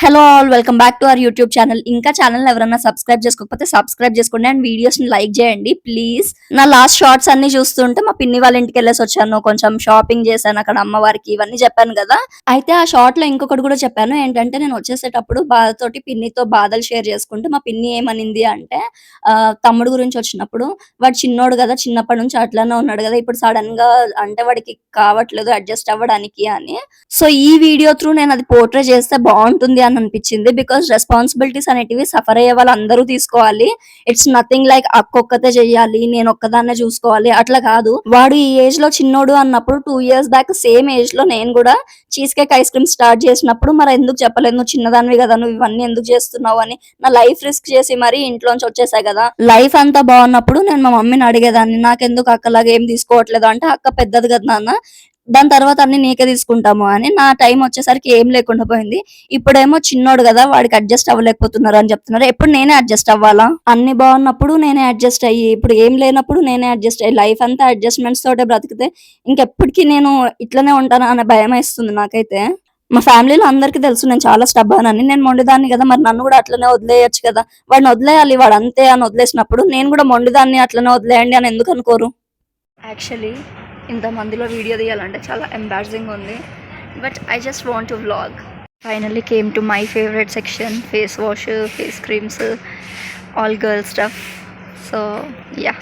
Hello all, welcome back to our YouTube channel. ఇంకా channel ఎవరైనా subscribe చేసుకోకపోతే subscribe చేసుకోండి అండ్ వీడియోస్ ని లైక్ చేయండి ప్లీజ్. నా లాస్ట్ షార్ట్స్ అన్ని చూస్తుంటే మా పిన్ని వాళ్ళ ఇంటికి వెళ్ళేసి వచ్చాను, కొంచెం షాపింగ్ చేశాను అక్కడ అమ్మవారికి, ఇవన్నీ చెప్పాను కదా. అయితే ఆ షార్ట్ లో ఇంకొకటి కూడా చెప్పాను, ఏంటంటే నేను వచ్చేసేటప్పుడు బాధతోటి పిన్నితో బాధలు షేర్ చేసుకుంటూ మా పిన్ని ఏమనింది అంటే, తమ్ముడు గురించి వచ్చినప్పుడు వాడు చిన్నోడు కదా, చిన్నప్పటి నుంచి అట్లానే ఉన్నాడు కదా, ఇప్పుడు సడన్ గా అంటే వాడికి కావట్లేదు అడ్జస్ట్ అవ్వడానికి అని. సో ఈ వీడియో త్రూ నేను అది పోర్ట్రే చేస్తే బాగుంటుంది అని అనిపించింది. బికాస్ రెస్పాన్సిబిలిటీస్ అనేటివి సఫర్ అయ్యే వాళ్ళు అందరూ తీసుకోవాలి. ఇట్స్ నథింగ్ లైక్ అక్కొక్కతే చెయ్యాలి, నేను ఒక్కదాన్నే చూసుకోవాలి, అట్లా కాదు. వాడు ఈ ఏజ్ లో చిన్నోడు అన్నప్పుడు 2 years బ్యాక్ సేమ్ ఏజ్ లో నేను కూడా cheese cake ice cream start చేసినప్పుడు మరి ఎందుకు చెప్పలేదు, నువ్వు చిన్నదానివి కదా, నువ్వు ఇవన్నీ ఎందుకు చేస్తున్నావు అని. నా లైఫ్ రిస్క్ చేసి మరి ఇంట్లోంచి వచ్చేసాయి కదా. లైఫ్ అంతా బాగున్నప్పుడు నేను మా మమ్మీని అడిగేదాన్ని, నాకెందుకు అక్కలాగా ఏం తీసుకోవట్లేదు అంటే, అక్క పెద్దది కదా నాన్న, దాని తర్వాత అన్ని నీకే తీసుకుంటాము అని. నా టైం వచ్చేసరికి ఏం లేకుండా పోయింది. ఇప్పుడేమో చిన్నోడు కదా, వాడికి అడ్జస్ట్ అవ్వలేకపోతున్నారు అని చెప్తున్నారు. ఎప్పుడు నేనే అడ్జస్ట్ అవ్వాలా? అన్ని బాగున్నప్పుడు నేనే అడ్జస్ట్ అయ్యి, ఇప్పుడు ఏం లేనప్పుడు నేనే అడ్జస్ట్ అయ్యి, లైఫ్ అంతా అడ్జస్ట్మెంట్స్ తోటే బ్రతికితే ఇంకెప్పటికీ నేను ఇట్లనే ఉంటానా అనే భయం వేస్తుంది నాకైతే. మా ఫ్యామిలీలో అందరికీ తెలుసు నేను చాలా స్టబ్బర్న్ అని. నేను మొండిదాన్ని కదా, మరి నన్ను కూడా అట్లనే వదిలేయచ్చు కదా. వాడిని వదిలేయాలి, వాడు అంతే అని వదిలేసినప్పుడు నేను కూడా మొండిదాన్ని అట్లనే వదిలేయండి అని ఎందుకు అనుకోరు? యాక్చువల్లీ ఇంతమందిలో వీడియో తీయాలంటే చాలా ఎంబారసింగ్ ఉంది, but I just want to vlog. Finally came to my favourite section, face wash, face creams, all girl stuff. So yeah,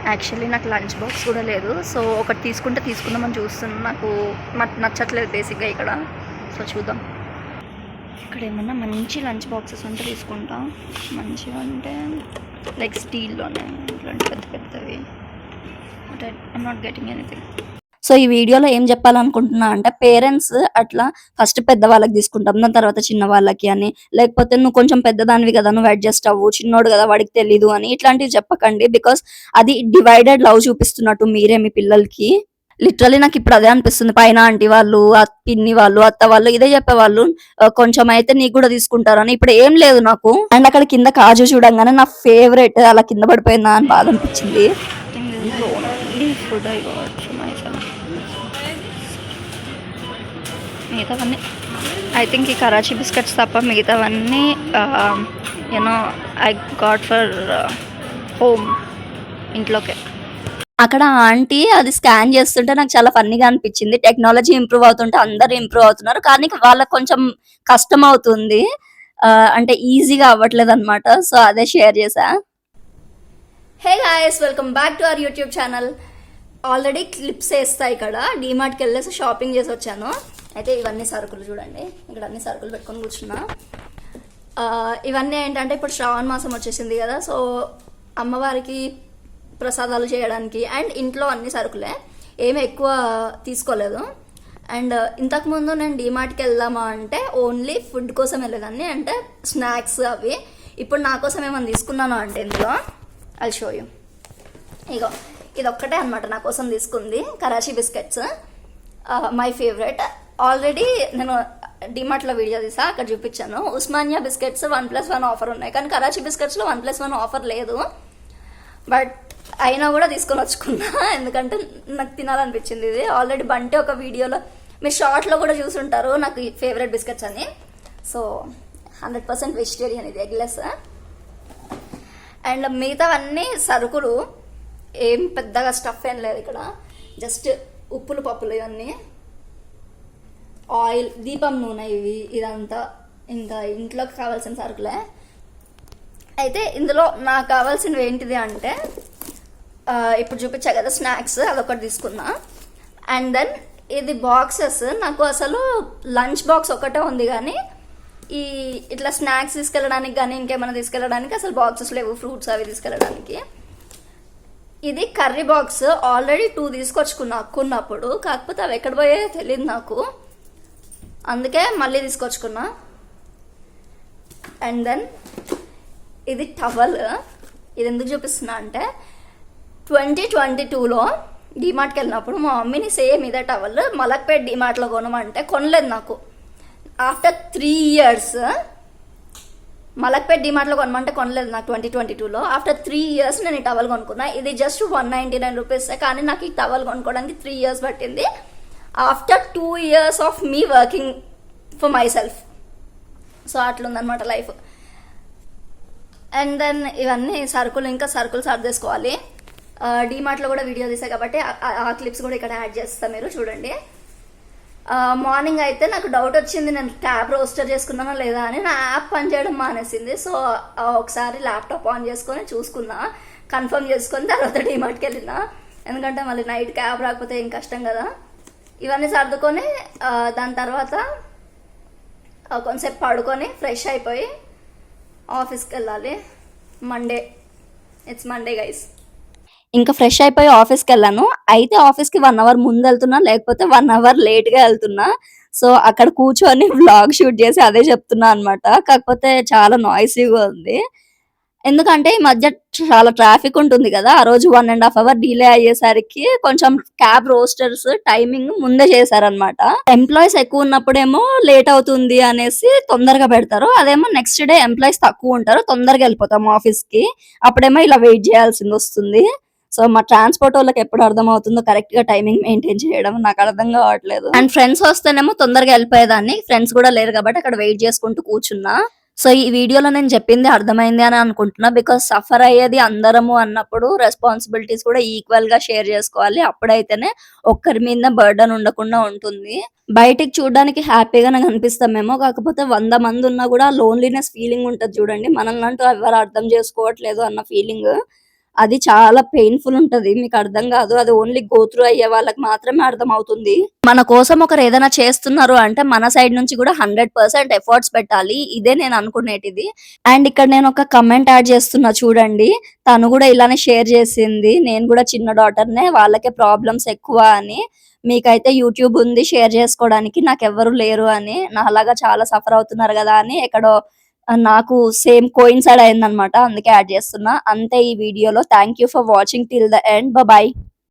actually నాకు లంచ్ బాక్స్ కూడా లేదు. సో ఒకటి తీసుకుందామని చూస్తున్నాను, నాకు నచ్చట్లేదు బేసిక్గా ఇక్కడ. సో చూద్దాం, ఇక్కడ ఏమన్నా మంచి లంచ్ బాక్సెస్ ఉంటే తీసుకుంటా. మంచిగా అంటే లైక్ స్టీల్లోనే ఇట్లాంటి పెద్ద పెద్దవి. I'm not getting anything. So ఈ వీడియోలో ఏం చెప్పాలనుకుంటున్నా అంటే, పేరెంట్స్ అట్లా ఫస్ట్ పెద్దవాళ్ళకి తీసుకుంటాం, దాని తర్వాత చిన్న వాళ్ళకి అని, లేకపోతే నువ్వు కొంచెం పెద్దదానివి కదా, నువ్వు అడ్జస్ట్ అవ్వు, చిన్నోడు కదా వాడికి తెలీదు అని ఇట్లాంటివి చెప్పకండి. బికాస్ అది డివైడెడ్ లవ్ చూపిస్తున్నట్టు మీరే మీ పిల్లలకి. లిటరలీ నాకు ఇప్పుడు అదే అనిపిస్తుంది. పైన ఆంటీ వాళ్ళు, పిన్ని వాళ్ళు, అత్త వాళ్ళు ఇదే చెప్పేవాళ్ళు, కొంచెం అయితే నీకు కూడా తీసుకుంటారు అని. ఇప్పుడు ఏం లేదు నాకు. అండ్ అక్కడ కింద కాజు చూడంగానే నా ఫేవరెట్ అలా కింద పడిపోయిందా అని బాధ అనిపించింది. Food I got for myself. మిగతావన్నీ ఐ థింక్ ఈ కరాచీ బిస్కెట్స్ తప్ప మిగతావన్నీ you know I got for home, ఇంట్లోకే. అక్కడ ఆంటీ అది స్కాన్ చేస్తుంటే నాకు చాలా ఫన్నీగా అనిపించింది. టెక్నాలజీ ఇంప్రూవ్ అవుతుంటే అందరూ ఇంప్రూవ్ అవుతున్నారు, కానీ వాళ్ళకి కొంచెం కష్టం అవుతుంది, అంటే ఈజీగా అవ్వట్లేదు అనమాట. సో అదే షేర్ చేశా. Hey guys, welcome back to our YouTube channel. Already clips వేస్తాయి ఇక్కడ. డీమార్ట్కి వెళ్ళేసి షాపింగ్ చేసి వచ్చాను. అయితే ఇవన్నీ సరుకులు చూడండి, ఇక్కడ అన్ని సరుకులు పెట్టుకొని కూర్చున్నా. ఇవన్నీ ఏంటంటే ఇప్పుడు శ్రావణ మాసం వచ్చేసింది కదా, సో అమ్మవారికి ప్రసాదాలు చేయడానికి అండ్ ఇంట్లో అన్ని సరుకులే, ఏమి ఎక్కువ తీసుకోలేదు. అండ్ ఇంతకుముందు నేను డీమార్ట్కి వెళ్దామా అంటే ఓన్లీ ఫుడ్ కోసం వెళ్ళేదాన్ని, అంటే స్నాక్స్ అవి. ఇప్పుడు నా కోసం ఏమైనా తీసుకున్నాను అంటే ఇందులో ఐల్ షో యూ. ఇగో ఇది ఒక్కటే అనమాట నా కోసం తీసుకుంది, Karachi biscuits, my favourite. Already నేను డిమార్ట్లో వీడియో తీసా, అక్కడ చూపించాను. ఉస్మానియా బిస్కెట్స్ 1+1 ఆఫర్ ఉన్నాయి, కానీ కరాచీ బిస్కెట్స్లో 1+1 ఆఫర్ లేదు. బట్ అయినా కూడా తీసుకొని వచ్చుకున్నా, ఎందుకంటే నాకు తినాలనిపించింది ఇది. ఆల్రెడీ బంటి ఒక వీడియోలో మీరు షార్ట్లో కూడా చూసుంటారు నాకు ఫేవరెట్ బిస్కెట్స్ అని. సో 100% వెజిటేరియన్, ఇది ఎగ్లెస్. అండ్ మిగతావన్నీ సరుకులు, ఏం పెద్దగా స్టఫ్ ఏం లేదు ఇక్కడ. జస్ట్ ఉప్పులు పప్పులు ఇవన్నీ, ఆయిల్, దీపం నూనె, ఇదంతా ఇంకా ఇంట్లోకి కావాల్సిన సరుకులే. అయితే ఇందులో నాకు కావాల్సినవి ఏంటిది అంటే, ఇప్పుడు చూపించా కదా స్నాక్స్, అదొకటి తీసుకున్నా. అండ్ దెన్ ఇది బాక్సెస్, నాకు అసలు లంచ్ బాక్స్ ఒకటే ఉంది, కానీ ఇట్లా స్నాక్స్ తీసుకెళ్ళడానికి కానీ ఇంకేమైనా తీసుకెళ్ళడానికి అసలు బాక్సెస్ లేవు, ఫ్రూట్స్ అవి తీసుకెళ్ళడానికి. ఇది కర్రీ బాక్స్, ఆల్రెడీ 2 తీసుకొచ్చుకున్నప్పుడు, కాకపోతే అవి ఎక్కడ పోయాయో తెలియదు నాకు, అందుకే మళ్ళీ తీసుకొచ్చుకున్నా. అండ్ దెన్ ఇది టవల్. ఇది ఎందుకు చూపిస్తున్నా అంటే, 2022లో డీమార్ట్కి వెళ్ళినప్పుడు మా మమ్మీని సేమ్ ఇదే టవల్ మలక్పేట్ డీమార్ట్లో కొనమంటే కొనలేదు నాకు. ఆఫ్టర్ 3 years మలక్పేట్ డిమార్ట్లో కొనమంటే కొనలేదు నాకు 2022లో. ఆఫ్టర్ 3 years నేను ఈ టవల్ కొనుక్కున్నా. ఇది జస్ట్ 199 రూపీస్, కానీ నాకు ఈ టవల్ కొనుక్కోవడానికి 3 years పట్టింది. After 2 years of me working for myself. So అట్లుందనమాట లైఫ్. అండ్ దెన్ ఇవన్నీ ఇంకా సరుకులు సర్దేసుకోవాలి. డీమార్ట్లో కూడా వీడియో తీసాయి కాబట్టి ఆ క్లిప్స్ కూడా ఇక్కడ యాడ్ చేస్తాను, మీరు చూడండి. మార్నింగ్ అయితే నాకు డౌట్ వచ్చింది, నేను క్యాబ్ రోస్టర్ చేసుకున్నానా లేదా అని. నా యాప్ పనిచేయడం మానేసింది. సో ఒకసారి ల్యాప్టాప్ ఆన్ చేసుకొని చూసుకున్నా, కన్ఫర్మ్ చేసుకొని తర్వాత డీమార్ట్కి వెళ్ళినా. ఎందుకంటే మళ్ళీ నైట్ క్యాబ్ రాకపోతే ఏం కష్టం కదా. ఇవన్నీ సర్దుకొని దాని తర్వాత కొంచెంసేపు పడుకొని ఫ్రెష్ అయిపోయి ఆఫీస్కి వెళ్ళాలి. It's Monday guys. ఇంకా ఫ్రెష్ అయిపోయి ఆఫీస్కి వెళ్ళాను. అయితే ఆఫీస్కి 1 అవర్ ముందు వెళ్తున్నా, లేకపోతే 1 అవర్ లేట్గా వెళ్తున్నా. సో అక్కడ కూర్చొని వ్లాగ్ షూట్ చేసి అదే చెప్తున్నా అనమాట. కాకపోతే చాలా నాయిసీగా ఉంది. ఎందుకంటే ఈ మధ్య చాలా ట్రాఫిక్ ఉంటుంది కదా. ఆ రోజు 1.5 అవర్ డిలే అయ్యేసరికి కొంచెం క్యాబ్ రోస్టర్స్ టైమింగ్ ముందే చేశారనమాట. ఎంప్లాయీస్ ఎక్కువ ఉన్నప్పుడేమో లేట్ అవుతుంది అనేసి తొందరగా పెడతారు. అదేమో నెక్స్ట్ డే ఎంప్లాయీస్ తక్కువ ఉంటారు, తొందరగా వెళ్ళిపోతాం ఆఫీస్ కి. అప్పుడేమో ఇలా వెయిట్ చేయాల్సింది వస్తుంది. సో మా ట్రాన్స్పోర్ట్ వాళ్ళకి ఎప్పుడు అర్థం అవుతుందో కరెక్ట్ గా టైమింగ్ మెయింటైన్ చేయడం నాకు అర్థం కావట్లేదు. అండ్ ఫ్రెండ్స్ వస్తేనేమో తొందరగా వెళ్ళిపోయేదాన్ని. ఫ్రెండ్స్ కూడా లేరు కాబట్టి అక్కడ వెయిట్ చేసుకుంటూ కూర్చున్నా. సో ఈ వీడియోలో నేను చెప్పింది అర్థమైంది అని అనుకుంటున్నా. బికాస్ సఫర్ అయ్యేది అందరము అన్నప్పుడు రెస్పాన్సిబిలిటీస్ కూడా ఈక్వల్ గా షేర్ చేసుకోవాలి. అప్పుడైతేనే ఒక్కరి మీద బర్డన్ ఉండకుండా ఉంటుంది. బయటికి చూడడానికి హ్యాపీగానే కనిపిస్తామేమో, కాకపోతే 100 మంది ఉన్నా కూడా లోన్లీనెస్ ఫీలింగ్ ఉంటది చూడండి. మనల్ని అంటూ ఎవరు అర్థం చేసుకోవట్లేదు అన్న ఫీలింగ్, అది చాలా పెయిన్ఫుల్ ఉంటది. మీకు అర్థం కాదు, అది ఓన్లీ గో త్రూ అయ్యే వాళ్ళకి మాత్రమే అర్థం అవుతుంది. మన కోసం ఒకరు ఏదైనా చేస్తున్నారు అంటే మన సైడ్ నుంచి కూడా 100% ఎఫర్ట్స్ పెట్టాలి. ఇదే నేను అనుకునేటిది. అండ్ ఇక్కడ నేను ఒక కమెంట్ యాడ్ చేస్తున్నా చూడండి. తను కూడా ఇలానే షేర్ చేసింది, నేను కూడా చిన్న డాటర్నే, వాళ్ళకే ప్రాబ్లమ్స్ ఎక్కువ అని. మీకైతే యూట్యూబ్ ఉంది షేర్ చేసుకోవడానికి, నాకెవ్వరు లేరు అని. నా అలాగా చాలా సఫర్ అవుతున్నారు కదా అని ఎక్కడో నాకు సేమ్ కోయిన్సైడ్ అయిందనమాట. అందుకే యాడ్ చేస్తున్నా. అంతే ఈ వీడియోలో. Thank you for watching till the end. Bye.